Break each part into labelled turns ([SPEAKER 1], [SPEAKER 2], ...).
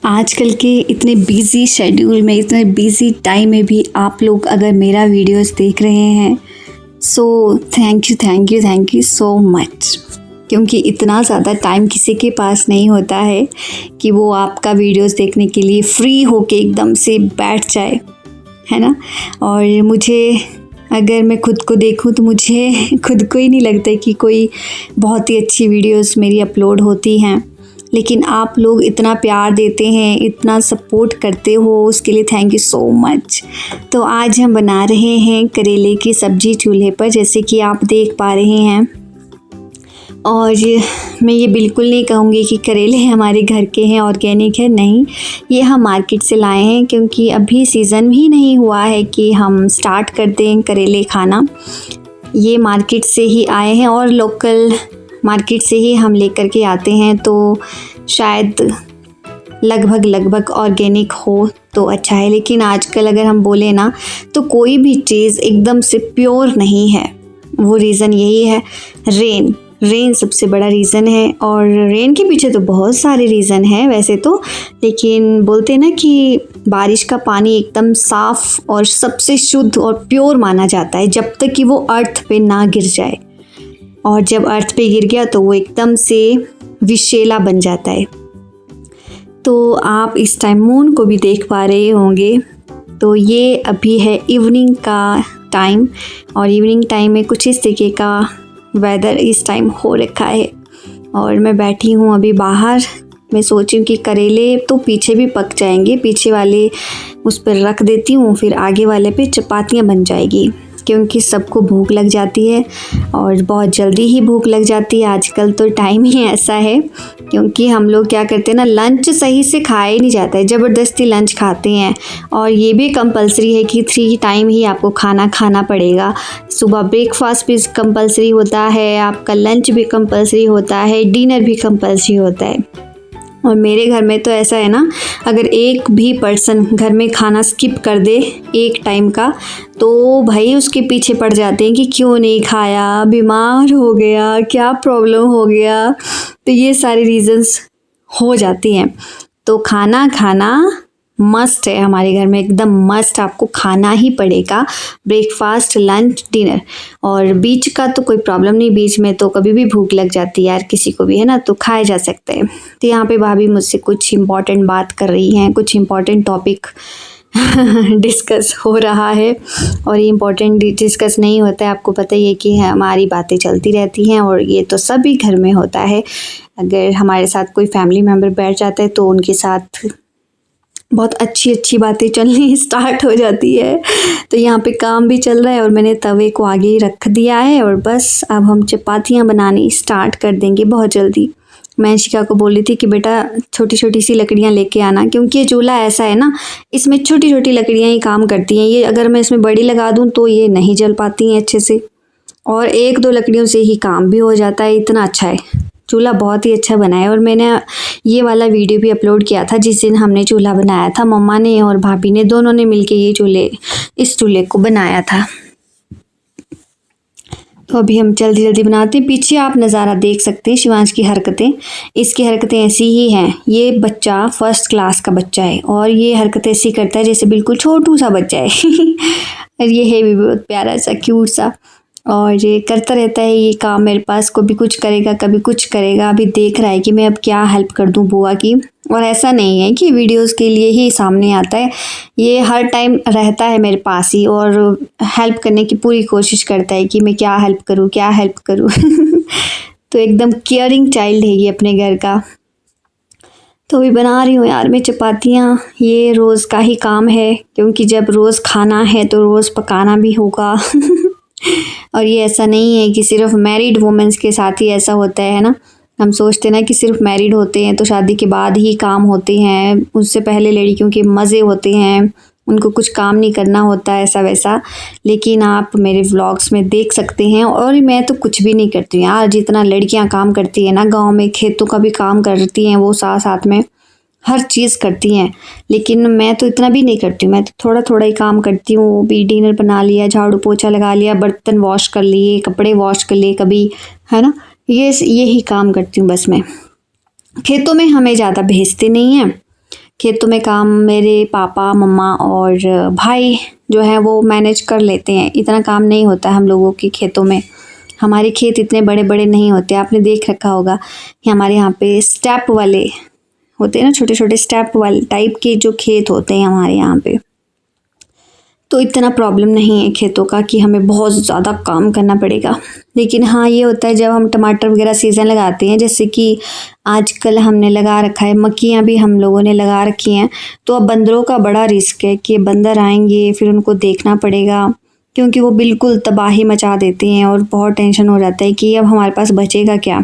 [SPEAKER 1] आजकल के इतने बिज़ी शेड्यूल में, इतने बिज़ी टाइम में भी आप लोग अगर मेरा वीडियोस देख रहे हैं, so thank you so much. क्योंकि इतना ज़्यादा टाइम किसी के पास नहीं होता है कि वो आपका वीडियोस देखने के लिए फ्री होके एकदम से बैठ जाए, है ना। और मुझे, अगर मैं खुद को देखूं तो मुझे खुद को ही नहीं लगता कि कोई बहुत ही अच्छी वीडियोस मेरी अपलोड होती हैं। लेकिन आप लोग इतना प्यार देते हैं, इतना सपोर्ट करते हो, उसके लिए थैंक यू सो मच। तो आज हम बना रहे हैं करेले की सब्ज़ी चूल्हे पर, जैसे कि आप देख पा रहे हैं। और मैं ये बिल्कुल नहीं कहूँगी कि करेले हमारे घर के हैं, ऑर्गेनिक है, नहीं, ये हम मार्केट से लाए हैं। क्योंकि अभी सीज़न भी नहीं हुआ है कि हम स्टार्ट कर दें करेले खाना। ये मार्केट से ही आए हैं और लोकल मार्केट से ही हम लेकर के आते हैं, तो शायद लगभग ऑर्गेनिक हो तो अच्छा है। लेकिन आजकल अगर हम बोले ना, तो कोई भी चीज़ एकदम से प्योर नहीं है। वो रीज़न यही है, रेन सबसे बड़ा रीज़न है। और रेन के पीछे तो बहुत सारे रीज़न हैं वैसे तो, लेकिन बोलते हैं ना कि बारिश का पानी एकदम साफ़ और सबसे शुद्ध और प्योर माना जाता है जब तक कि वो अर्थ पे ना गिर जाए। और जब अर्थ पे गिर गया तो वो एकदम से विषैला बन जाता है। तो आप इस टाइम मून को भी देख पा रहे होंगे। तो ये अभी है इवनिंग का टाइम, और इवनिंग टाइम में कुछ इस तरीके का वेदर इस टाइम हो रखा है। और मैं बैठी हूँ अभी बाहर। मैं सोची हूँ कि करेले तो पीछे भी पक जाएंगे, पीछे वाले उस पर रख देती हूँ, फिर आगे वाले पे चपातियाँ बन जाएगी। क्योंकि सबको भूख लग जाती है और बहुत जल्दी ही भूख लग जाती है। आजकल तो टाइम ही ऐसा है, क्योंकि हम लोग क्या करते हैं ना, लंच सही से खाया ही नहीं जाता है, ज़बरदस्ती लंच खाते हैं। और ये भी कंपलसरी है कि 3 टाइम ही आपको खाना पड़ेगा। सुबह ब्रेकफास्ट भी कंपलसरी होता है, आपका लंच भी कंपलसरी होता है, डिनर भी कंपलसरी होता है। और मेरे घर में तो ऐसा है ना, अगर एक भी पर्सन घर में खाना स्किप कर दे एक टाइम का, तो भाई उसके पीछे पड़ जाते हैं कि क्यों नहीं खाया, बीमार हो गया, क्या प्रॉब्लम हो गया। तो ये सारे रीज़न्स हो जाती हैं। तो खाना मस्ट है हमारे घर में, एकदम मस्ट, आपको खाना ही पड़ेगा। Breakfast, lunch, dinner. और बीच का तो कोई प्रॉब्लम नहीं, बीच में तो कभी भी भूख लग जाती है यार किसी को भी, है ना, तो खाया जा सकता है। तो यहाँ पे भाभी मुझसे कुछ इम्पॉर्टेंट बात कर रही हैं, कुछ इम्पॉर्टेंट टॉपिक डिस्कस हो रहा है। और ये इम्पॉर्टेंट डिस्कस नहीं होता है, आपको पता ही है कि हमारी बातें चलती रहती हैं, और ये तो सभी घर में होता है। अगर हमारे साथ कोई फैमिली मेम्बर बैठ जाता है तो उनके साथ बहुत अच्छी बातें चलनी स्टार्ट हो जाती है। तो यहाँ पे काम भी चल रहा है और मैंने तवे को आगे ही रख दिया है, और बस अब हम चपातियाँ बनानी स्टार्ट कर देंगे बहुत जल्दी। मैं शिका को बोल रही थी कि बेटा छोटी सी लकड़ियाँ लेके आना, क्योंकि ये चूल्हा ऐसा है ना, इसमें छोटी लकड़ियाँ ही काम करती हैं। ये अगर मैं इसमें बड़ी लगा दूँ तो ये नहीं जल पाती हैं अच्छे से, और 1-2 लकड़ियों से ही काम भी हो जाता है। इतना अच्छा है चूल्हा, बहुत ही अच्छा बना है। और मैंने ये वाला वीडियो भी अपलोड किया था जिस दिन हमने चूल्हा बनाया था, मम्मा ने और भाभी ने दोनों ने मिलके इस चूल्हे को बनाया था। तो अभी हम जल्दी बनाते हैं। पीछे आप नज़ारा देख सकते हैं शिवांश की हरकतें। इसकी हरकतें ऐसी ही हैं। ये बच्चा 1st क्लास का बच्चा है और ये हरकतें ऐसी करता है जैसे बिल्कुल छोटू सा बच्चा है। और ये है भी बहुत प्यारा सा, क्यूट सा, और ये करता रहता है ये काम मेरे पास। कभी कुछ करेगा, कभी कुछ करेगा। अभी देख रहा है कि मैं अब क्या हेल्प कर दूं बुआ की। और ऐसा नहीं है कि वीडियोस के लिए ही सामने आता है, ये हर टाइम रहता है मेरे पास ही और हेल्प करने की पूरी कोशिश करता है कि मैं क्या हेल्प करूं। तो एकदम केयरिंग चाइल्ड है ये अपने घर का। तो अभी बना रही हूँ यार मैं चपातियाँ। ये रोज़ का ही काम है, क्योंकि जब रोज़ खाना है तो रोज़ पकाना भी होगा। और ये ऐसा नहीं है कि सिर्फ मैरिड वुमेन्स के साथ ही ऐसा होता है ना। हम सोचते हैं ना कि सिर्फ मैरिड होते हैं तो शादी के बाद ही काम होते हैं, उससे पहले लड़कियों के मज़े होते हैं, उनको कुछ काम नहीं करना होता ऐसा वैसा। लेकिन आप मेरे व्लॉग्स में देख सकते हैं, और मैं तो कुछ भी नहीं करती हूँ यार। जितना लड़कियाँ काम करती हैं ना, गाँव में खेतों का भी काम करती हैं वो, साथ में हर चीज़ करती हैं। लेकिन मैं तो इतना भी नहीं करती हूँ, मैं तो थोड़ा ही काम करती हूँ। भी डिनर बना लिया, झाड़ू पोछा लगा लिया, बर्तन वॉश कर लिए, कपड़े वॉश कर लिए कभी, है ना। यही काम करती हूँ बस मैं। खेतों में हमें ज़्यादा भेजते नहीं हैं, खेतों में काम मेरे पापा मम्मा और भाई जो है वो मैनेज कर लेते हैं। इतना काम नहीं होता है हम लोगों के खेतों में। हमारे खेत इतने बड़े बड़े नहीं होते। आपने देख रखा होगा कि हमारे यहाँ पे स्टेप वाले होते हैं ना, छोटे छोटे स्टेप वाले टाइप के जो खेत होते हैं हमारे यहाँ पे। तो इतना प्रॉब्लम नहीं है खेतों का कि हमें बहुत ज़्यादा काम करना पड़ेगा। लेकिन हाँ, ये होता है जब हम टमाटर वगैरह सीज़न लगाते हैं, जैसे कि आजकल हमने लगा रखा है, मक्खियाँ भी हम लोगों ने लगा रखी हैं, तो अब बंदरों का बड़ा रिस्क है कि बंदर आएंगे, फिर उनको देखना पड़ेगा, क्योंकि वो बिल्कुल तबाही मचा देते हैं और बहुत टेंशन हो जाता है कि अब हमारे पास बचेगा क्या।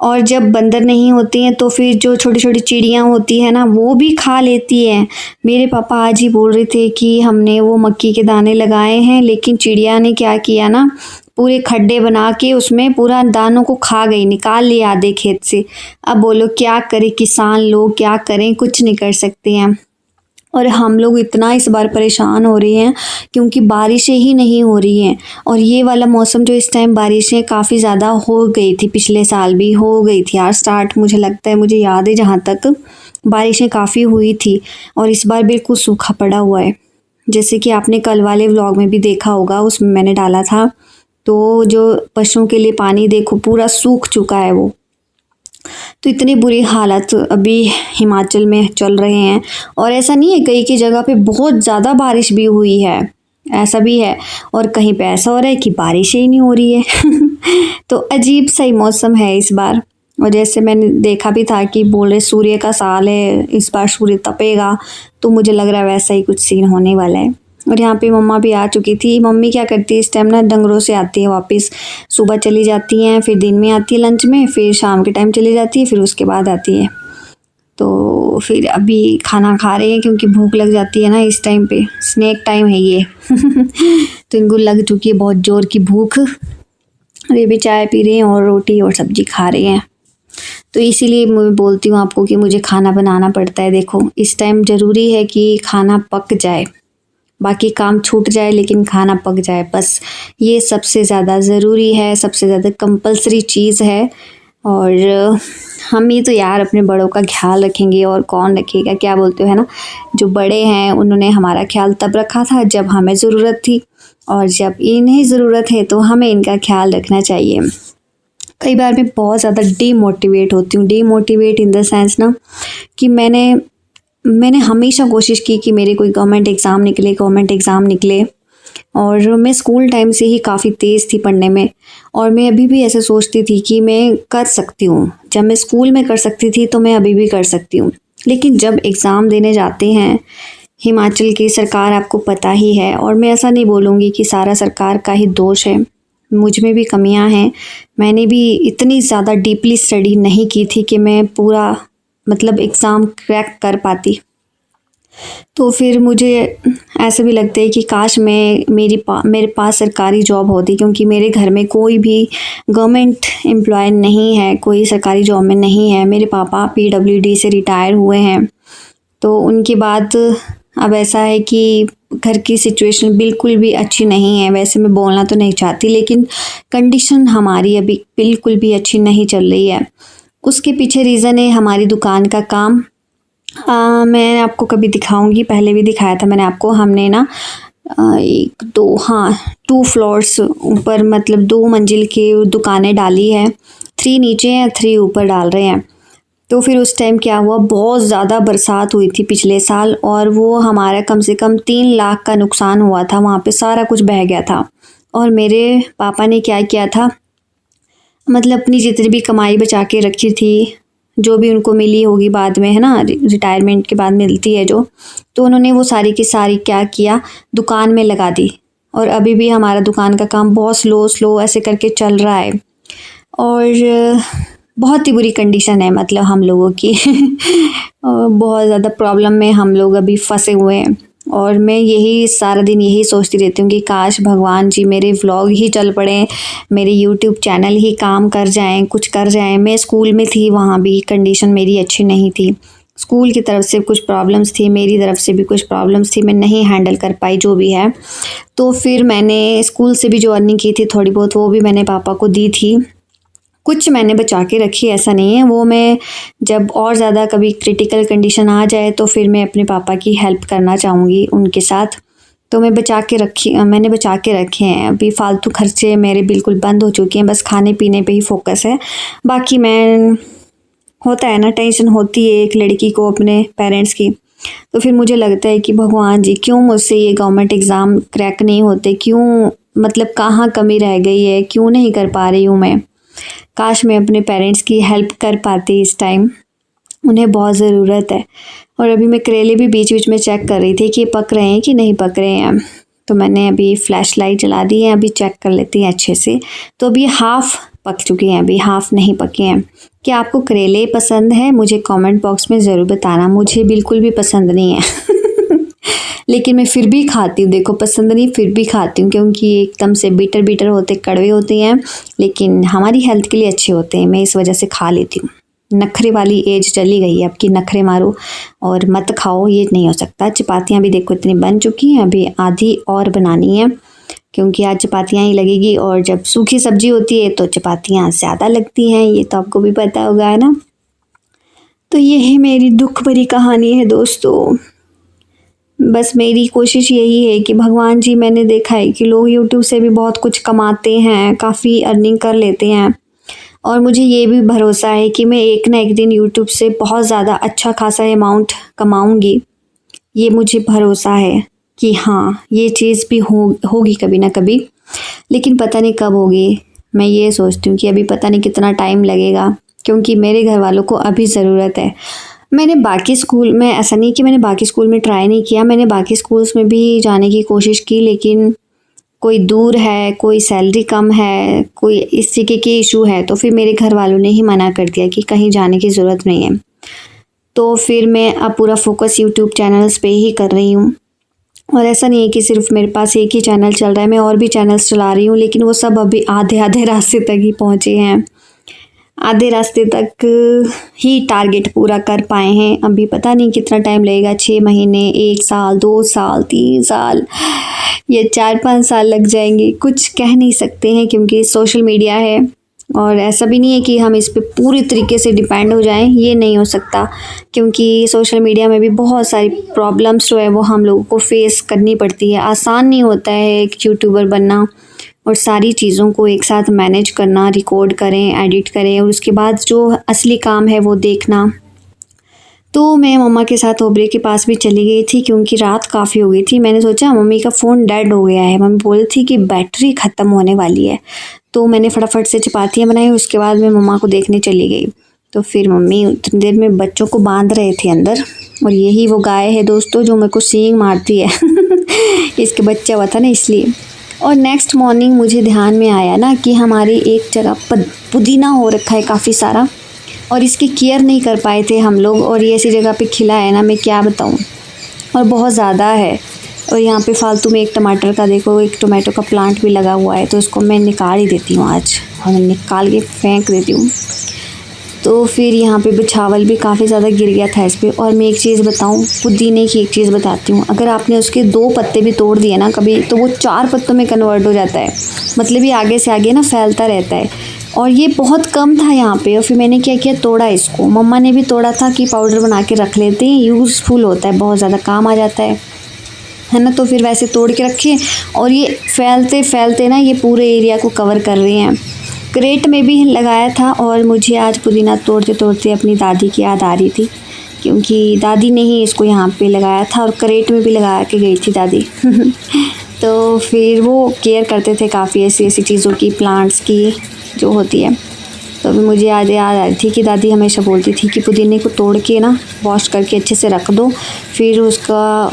[SPEAKER 1] और जब बंदर नहीं होते हैं तो फिर जो छोटी छोटी चिड़ियाँ होती है ना, वो भी खा लेती हैं। मेरे पापा आज ही बोल रहे थे कि हमने वो मक्की के दाने लगाए हैं, लेकिन चिड़िया ने क्या किया ना, पूरे खड्डे बना के उसमें पूरा दानों को खा गई, निकाल लिया आधे खेत से। अब बोलो क्या करें किसान लोग, क्या करें, कुछ नहीं कर सकते हैं। और हम लोग इतना इस बार परेशान हो रहे हैं क्योंकि बारिशें ही नहीं हो रही हैं। और ये वाला मौसम जो इस टाइम बारिशें काफ़ी ज़्यादा हो गई थी, पिछले साल भी हो गई थी यार स्टार्ट, मुझे लगता है, मुझे याद है जहाँ तक बारिशें काफ़ी हुई थी। और इस बार बिल्कुल सूखा पड़ा हुआ है, जैसे कि आपने कल वाले व्लॉग में भी देखा होगा, उसमें मैंने डाला था। तो जो पशुओं के लिए पानी देखो पूरा सूख चुका है वो। तो इतनी बुरी हालत अभी हिमाचल में चल रहे हैं। और ऐसा नहीं है, कई की जगह पे बहुत ज़्यादा बारिश भी हुई है, ऐसा भी है। और कहीं पे ऐसा हो रहा है कि बारिश ही नहीं हो रही है। तो अजीब सा ही मौसम है इस बार। और जैसे मैंने देखा भी था कि बोल रहे सूर्य का साल है, इस बार सूर्य तपेगा, तो मुझे लग रहा है वैसा ही कुछ सीन होने वाला है। और यहाँ पे मम्मा भी आ चुकी थी। मम्मी क्या करती है इस टाइम ना, डंगरों से आती है वापस, सुबह चली जाती हैं, फिर दिन में आती है लंच में, फिर शाम के टाइम चली जाती है, फिर उसके बाद आती है। तो फिर अभी खाना खा रहे हैं क्योंकि भूख लग जाती है ना इस टाइम पे, स्नैक टाइम है ये। तो इनको लग चुकी है बहुत ज़ोर की भूख, और ये भी चाय पी रहे हैं और रोटी और सब्जी खा रहे हैं। तो इसीलिए मैं बोलती हूँ आपको कि मुझे खाना बनाना पड़ता है। देखो इस टाइम ज़रूरी है कि खाना पक जाए, बाकी काम छूट जाए लेकिन खाना पक जाए, बस ये सबसे ज़्यादा ज़रूरी है, सबसे ज़्यादा कंपलसरी चीज़ है। और हम ही तो यार अपने बड़ों का ख्याल रखेंगे और कौन रखेगा, क्या बोलते हो, है ना। जो बड़े हैं उन्होंने हमारा ख्याल तब रखा था जब हमें ज़रूरत थी, और जब इन्हें ज़रूरत है तो हमें इनका ख्याल रखना चाहिए। कई बार मैं बहुत ज़्यादा डीमोटिवेट होती हूँ, डीमोटिवेट इन द सेंस ना कि मैंने हमेशा कोशिश की कि मेरे कोई गवर्नमेंट एग्ज़ाम निकले। और मैं स्कूल टाइम से ही काफ़ी तेज़ थी पढ़ने में, और मैं अभी भी ऐसे सोचती थी कि मैं कर सकती हूँ। जब मैं स्कूल में कर सकती थी तो मैं अभी भी कर सकती हूँ। लेकिन जब एग्ज़ाम देने जाते हैं, हिमाचल की सरकार आपको पता ही है, और मैं ऐसा नहीं बोलूँगी कि सारा सरकार का ही दोष है, मुझ में भी कमियां हैं। मैंने भी इतनी ज़्यादा डीपली स्टडी नहीं की थी कि मैं पूरा मतलब एग्ज़ाम क्रैक कर पाती। तो फिर मुझे ऐसा भी लगता है कि काश मेरे पास सरकारी जॉब होती, क्योंकि मेरे घर में कोई भी गवर्नमेंट एम्प्लॉय नहीं है, कोई सरकारी जॉब में नहीं है। मेरे पापा पीडब्ल्यूडी से रिटायर हुए हैं, तो उनके बाद अब ऐसा है कि घर की सिचुएशन बिल्कुल भी अच्छी नहीं है। वैसे मैं बोलना तो नहीं चाहती, लेकिन कंडीशन हमारी अभी बिल्कुल भी अच्छी नहीं चल रही है। उसके पीछे रीज़न है हमारी दुकान का काम। मैं आपको कभी दिखाऊंगी, पहले भी दिखाया था मैंने आपको। हमने ना 2 फ्लोर्स ऊपर, मतलब 2 मंजिल की दुकानें डाली है। 3 नीचे हैं, 3 ऊपर डाल रहे हैं। तो फिर उस टाइम क्या हुआ, बहुत ज़्यादा बरसात हुई थी पिछले साल, और वो हमारा कम से कम 3 लाख का नुकसान हुआ था। वहाँ पे सारा कुछ बह गया था। और मेरे पापा ने क्या किया था, मतलब अपनी जितनी भी कमाई बचा के रखी थी, जो भी उनको मिली होगी बाद में, है ना, रिटायरमेंट के बाद मिलती है जो, तो उन्होंने वो सारी की सारी क्या किया, दुकान में लगा दी। और अभी भी हमारा दुकान का काम बहुत स्लो ऐसे करके चल रहा है। और बहुत ही बुरी कंडीशन है मतलब हम लोगों की। और बहुत ज़्यादा प्रॉब्लम में हम लोग अभी फंसे हुए हैं। और मैं यही सारा दिन यही सोचती रहती हूँ कि काश भगवान जी मेरे व्लॉग ही चल पड़े, मेरे यूट्यूब चैनल ही काम कर जाएं, कुछ कर जाएं। मैं स्कूल में थी, वहाँ भी कंडीशन मेरी अच्छी नहीं थी। स्कूल की तरफ से कुछ प्रॉब्लम्स थी, मेरी तरफ से भी कुछ प्रॉब्लम्स थी, मैं नहीं हैंडल कर पाई जो भी है। तो फिर मैंने स्कूल से भी जो अर्निंग की थी थोड़ी बहुत, वो भी मैंने पापा को दी थी। कुछ मैंने बचा के रखी, ऐसा नहीं है। वो मैं जब और ज़्यादा कभी क्रिटिकल कंडीशन आ जाए तो फिर मैं अपने पापा की हेल्प करना चाहूँगी उनके साथ। तो मैंने बचा के रखे हैं। अभी फ़ालतू खर्चे मेरे बिल्कुल बंद हो चुके हैं, बस खाने पीने पे ही फोकस है। बाकी होता है ना, टेंशन होती है एक लड़की को अपने पेरेंट्स की। तो फिर मुझे लगता है कि भगवान जी क्यों मुझसे ये गवर्नमेंट एग्ज़ाम क्रैक नहीं होते, क्यों, मतलब कहाँ कमी रह गई है, क्यों नहीं कर पा रही हूँ मैं। काश मैं अपने पेरेंट्स की हेल्प कर पाती इस टाइम, उन्हें बहुत ज़रूरत है। और अभी मैं करेले भी बीच बीच में चेक कर रही थी कि पक रहे हैं कि नहीं पक रहे हैं। तो मैंने अभी फ्लैश लाइट जला दी है, अभी चेक कर लेती हैं अच्छे से। तो अभी हाफ़ पक चुके हैं, अभी हाफ़ नहीं पके हैं। क्या आपको करेले पसंद है? मुझे कमेंट बॉक्स में ज़रूर बताना। मुझे बिल्कुल भी पसंद नहीं है लेकिन मैं फिर भी खाती हूँ। देखो, पसंद नहीं फिर भी खाती हूँ, क्योंकि एकदम से बिटर होते, कड़वे होते हैं, लेकिन हमारी हेल्थ के लिए अच्छे होते हैं। मैं इस वजह से खा लेती हूँ। नखरे वाली एज चली गई है अब कि नखरे मारो और मत खाओ, ये नहीं हो सकता। चपातियाँ भी देखो इतनी बन चुकी हैं, अभी आधी और बनानी है, क्योंकि आज चपातियाँ ही लगेगी। और जब सूखी सब्जी होती है तो चपातियाँ ज़्यादा लगती हैं, ये तो आपको भी पता होगा, है ना। तो ये है मेरी दुख भरी कहानी है दोस्तों। बस मेरी कोशिश यही है कि भगवान जी, मैंने देखा है कि लोग यूट्यूब से भी बहुत कुछ कमाते हैं, काफ़ी अर्निंग कर लेते हैं, और मुझे ये भी भरोसा है कि मैं एक ना एक दिन यूट्यूब से बहुत ज़्यादा अच्छा खासा अमाउंट कमाऊंगी। ये मुझे भरोसा है कि हाँ, ये चीज़ भी होगी कभी ना कभी, लेकिन पता नहीं कब होगी। मैं ये सोचती हूँ कि अभी पता नहीं कितना टाइम लगेगा, क्योंकि मेरे घर वालों को अभी ज़रूरत है। मैंने बाकी स्कूल में, ऐसा नहीं कि मैंने बाकी स्कूल में ट्राई नहीं किया, मैंने बाकी स्कूल्स में भी जाने की कोशिश की, लेकिन कोई दूर है, कोई सैलरी कम है, कोई इस तरीके के इशू है, तो फिर मेरे घर वालों ने ही मना कर दिया कि कहीं जाने की ज़रूरत नहीं है। तो फिर मैं अब पूरा फोकस यूट्यूब चैनल्स पे ही कर रही हूँ। और ऐसा नहीं है कि सिर्फ मेरे पास एक ही चैनल चल रहा है, मैं और भी चैनल्स चला रही हूँ, लेकिन वो सब अभी आधे रास्ते तक ही पहुँचे हैं। आधे रास्ते तक ही टारगेट पूरा कर पाए हैं। अभी पता नहीं कितना टाइम लगेगा, 6 महीने, 1 साल, 2 साल, 3 साल या 4-5 साल लग जाएंगे, कुछ कह नहीं सकते हैं, क्योंकि सोशल मीडिया है। और ऐसा भी नहीं है कि हम इस पे पूरी तरीके से डिपेंड हो जाएं, ये नहीं हो सकता, क्योंकि सोशल मीडिया में भी बहुत सारी प्रॉब्लम्स जो है वो हम लोगों को फेस करनी पड़ती है। आसान नहीं होता है एक यूट्यूबर बनना और सारी चीज़ों को एक साथ मैनेज करना, रिकॉर्ड करें, एडिट करें, और उसके बाद जो असली काम है वो देखना। तो मैं मम्मा के साथ ओबरे के पास भी चली गई थी, क्योंकि रात काफ़ी हो गई थी। मैंने सोचा मम्मी का फ़ोन डेड हो गया है, मम्मी बोल थी कि बैटरी ख़त्म होने वाली है। तो मैंने फटाफट से चपातियाँ बनाई, उसके बाद मैं मम्मा को देखने चली गई। तो फिर मम्मी उतनी देर में बच्चों को बांध रहे थे अंदर, और यही वो गाय है दोस्तों जो मेरे को सींग मारती है इसके बच्चा हुआ था ना, इसलिए। और नेक्स्ट मॉर्निंग मुझे ध्यान में आया ना कि हमारी एक जगह पुदीना हो रखा है काफ़ी सारा, और इसकी केयर नहीं कर पाए थे हम लोग, और ये ऐसी जगह पे खिला है ना, मैं क्या बताऊँ, और बहुत ज़्यादा है। और यहाँ पे फालतू में एक टमाटर का, देखो, एक टोमेटो का प्लांट भी लगा हुआ है, तो इसको मैं निकाल ही देती हूँ आज, और मैं निकाल के फेंक देती हूँ। तो फिर यहाँ पे बिछावल भी काफ़ी ज़्यादा गिर गया था इस पर। और मैं एक चीज़ बताऊँ, पुदीने की एक चीज़ बताती हूँ, अगर आपने उसके 2 पत्ते भी तोड़ दिए ना कभी, तो वो 4 पत्तों में कन्वर्ट हो जाता है, मतलब ये आगे से आगे ना फैलता रहता है। और ये बहुत कम था यहाँ पे, और फिर मैंने क्या किया, तोड़ा इसको। मम्मा ने भी तोड़ा था कि पाउडर बना के रख लेते हैं, यूज़फुल होता है, बहुत ज़्यादा काम आ जाता है ना। तो फिर वैसे तोड़ के रखे, और ये फैलते फैलते ना ये पूरे एरिया को कवर कर रही हैं। क्रेट में भी लगाया था, और मुझे आज पुदीना तोड़ते तोड़ते अपनी दादी की याद आ रही थी, क्योंकि दादी ने ही इसको यहाँ पे लगाया था, और क्रेट में भी लगा के गई थी दादी तो फिर वो केयर करते थे काफ़ी ऐसी चीज़ों की, प्लांट्स की जो होती है। तो अभी मुझे याद आ रही थी कि दादी हमेशा बोलती थी कि पुदीने को तोड़ के ना वॉश करके अच्छे से रख दो, फिर उसका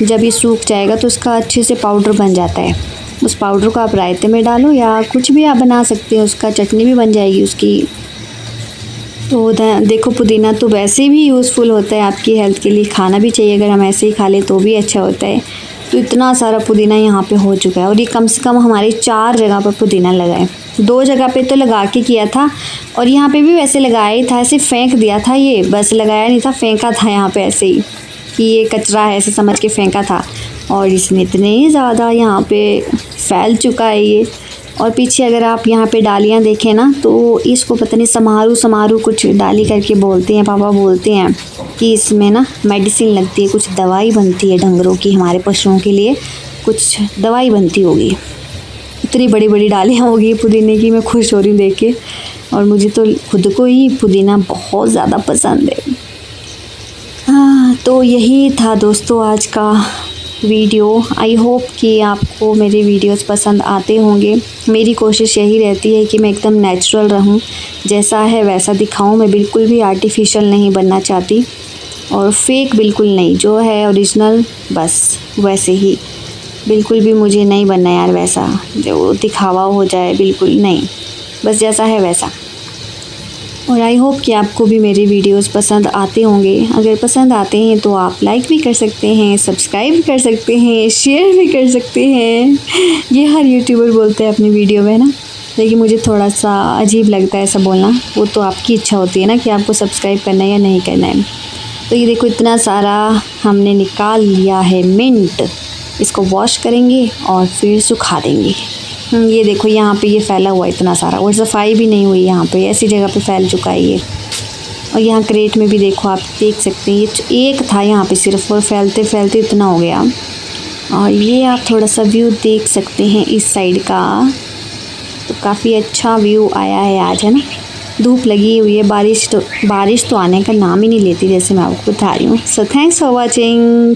[SPEAKER 1] जब ये सूख जाएगा तो उसका अच्छे से पाउडर बन जाता है। उस पाउडर को आप रायते में डालो या कुछ भी आप बना सकते हो, उसका चटनी भी बन जाएगी उसकी। तो देखो, पुदीना तो वैसे भी यूज़फुल होता है आपकी हेल्थ के लिए, खाना भी चाहिए, अगर हम ऐसे ही खा लें तो भी अच्छा होता है। तो इतना सारा पुदीना यहाँ पे हो चुका है, और ये कम से कम हमारे 4 जगह पर पुदीना लगा है। 2 जगह पे तो लगा के किया था, और यहाँ पे भी वैसे लगाया ही था, ऐसे फेंक दिया था, ये बस लगाया नहीं था, फेंका था यहाँ पे ऐसे ही कि ये कचरा है ऐसे समझ के फेंका था। और इसमें इतने ज़्यादा यहाँ पे फैल चुका है ये और पीछे अगर आप यहाँ पे डालियाँ देखें ना, तो इसको पता नहीं समारू समारू कुछ डाली करके बोलते हैं, पापा बोलते हैं कि इसमें ना मेडिसिन लगती है, कुछ दवाई बनती है डंगरों की, हमारे पशुओं के लिए कुछ दवाई बनती होगी। इतनी बड़ी बड़ी डालियाँ होगी पुदीने की, मैं खुश हो रही हूँ देख के। और मुझे तो खुद को ही पुदीना बहुत ज़्यादा पसंद है। हाँ, तो यही था दोस्तों आज का वीडियो। आई होप कि आपको मेरे वीडियोस पसंद आते होंगे। मेरी कोशिश यही रहती है कि मैं एकदम नेचुरल रहूं, जैसा है वैसा दिखाऊं। मैं बिल्कुल भी आर्टिफिशियल नहीं बनना चाहती और फेक बिल्कुल नहीं, जो है ओरिजिनल बस वैसे ही। बिल्कुल भी मुझे नहीं बनना यार वैसा जो दिखावा हो जाए, बिल्कुल नहीं, बस जैसा है वैसा। और आई होप कि आपको भी मेरे वीडियोस पसंद आते होंगे। अगर पसंद आते हैं तो आप लाइक भी कर सकते हैं, सब्सक्राइब भी कर सकते हैं, शेयर भी कर सकते हैं। ये हर यूट्यूबर बोलते हैं अपनी वीडियो में ना, लेकिन मुझे थोड़ा सा अजीब लगता है ऐसा बोलना। वो तो आपकी इच्छा होती है ना कि आपको सब्सक्राइब करना है या नहीं करना है। तो ये देखो इतना सारा हमने निकाल लिया है मिंट। इसको वॉश करेंगे और फिर सुखा देंगे। ये देखो यहाँ पे ये फैला हुआ इतना सारा, और सफाई भी नहीं हुई यहाँ पे, ऐसी जगह पे फैल चुका है ये। और यहाँ क्रेट में भी देखो, आप देख सकते हैं ये एक था यहाँ पे सिर्फ, और फैलते फैलते इतना हो गया। और ये आप थोड़ा सा व्यू देख सकते हैं इस साइड का, तो काफ़ी अच्छा व्यू आया है आज, है ना। धूप लगी हुई है, बारिश तो आने का नाम ही नहीं लेती, जैसे मैं आपको बता रही हूँ। So thanks for watching.